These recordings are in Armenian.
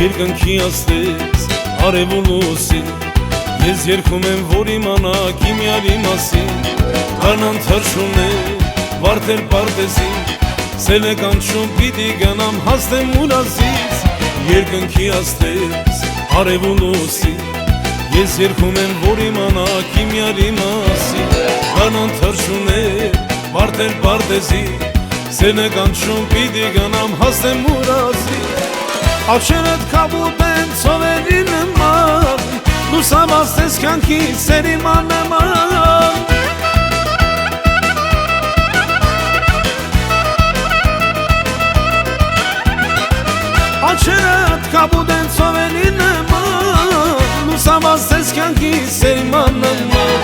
երկնքի աստես արևուլուսի Ես երգում եմ, որ իմանաք իմ յարի մասին Կանան թրջուներ, վարդեր պարտեզի Սել է կանչում, պիտի գնամ հասնեմ ուրազից Երկնքի աստես արևուլուսի Ես երգում եմ, որ իմանաք իմ յարի մասին Կանան թրջուներ, վարդեր պարտեզի Սել է կանչում, պիտի գնամ հասնեմ ուրազից Աչերդ կապուտ են ծովերի նման Լուսամաստ ես կյանքի սերիման նման Աչերդ կապուտ են ծովերի նման Լուսամաստ ես կյանքի սերիման նման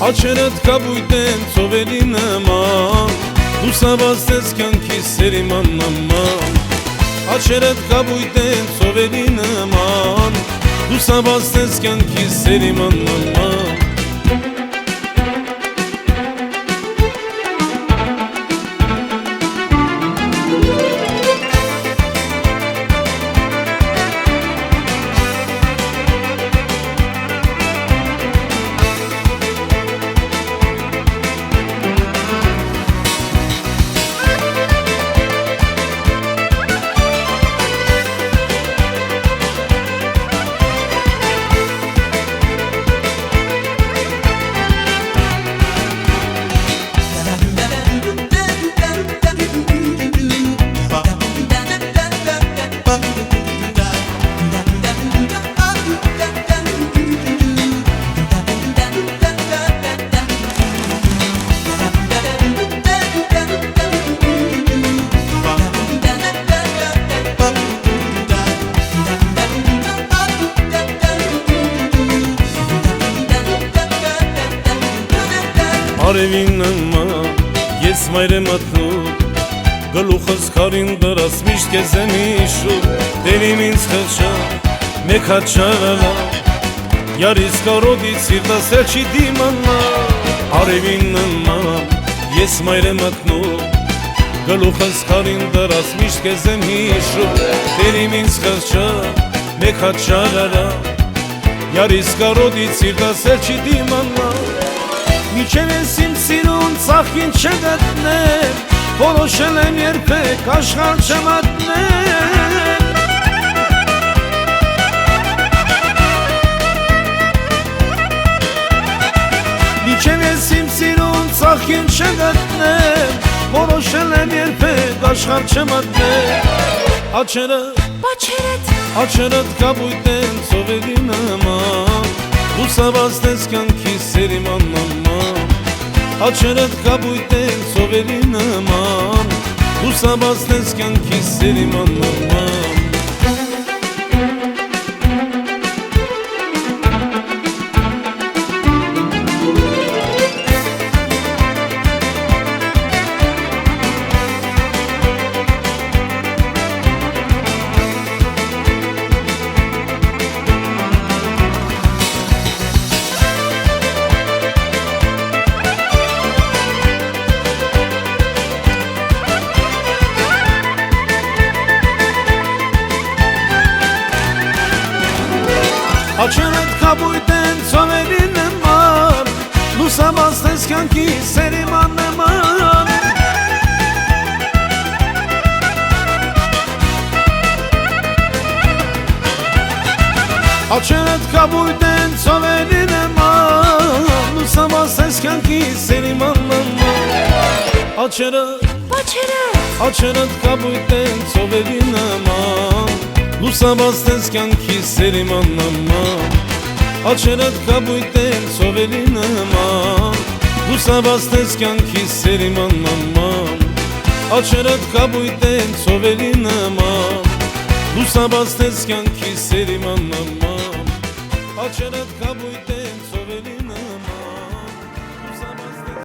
Աչերդ կապուտ են ծովերի նման Լուսամաստ ես կյանքի սերիման նման Աչերդ կապույտ են ծովերի նման Լուսամաստ ես կյանքի սերիման նման Արևին նման ես մայր եմ ատնում Գլուխս քարին դրած միշտ կեզ եմ իշում Դերիմ ինձ խղճա մեկ հատ շարալա Յարիս կարոդից սիրտաս էլ չի դիմանա Արևին նման ես մայր եմ ատնում Գլուխս քարին դրած միշտ կեզ եմ իշում Դերիմ ինձ խղճա մեկ հատ շարալա Յարիս կարոդից սիրտաս էլ չի դիմանա Միջև ես իմ սիրուն ծախին չգտնել Որոշել եմ երբեք աշխարհ չմատնել Միջև ես իմ սիրուն ծախին չգտնել Որոշել եմ երբեք աշխարհ չմատնել Աչերդ կապույտ են ծովերի նման Լուսամաստ ես կյանքի սերիման նման Աչերդ կապույտ են ծովերի նման Լուսամաստ ես կյանքի սերիման նման Աչերդ կապույտ են ծովերի նման Լուսամաստ ես կյանքի սերիման նման Աչերդ կապույտ են ծովերի նման Լուսամաստ ես կյանքի սերիման նման Աչերդ կապույտ են ծովերի նման Լուսամաստ ես կյանքի սերիման նման Աչերդ կապույտ են ծովերի նման Լուսամաստ ես կյանքի սերիման նման Աչերդ կապույտ են ծովերի նման Լուսամաստ ես կյանքի սերիման նման Աչերդ կապույտ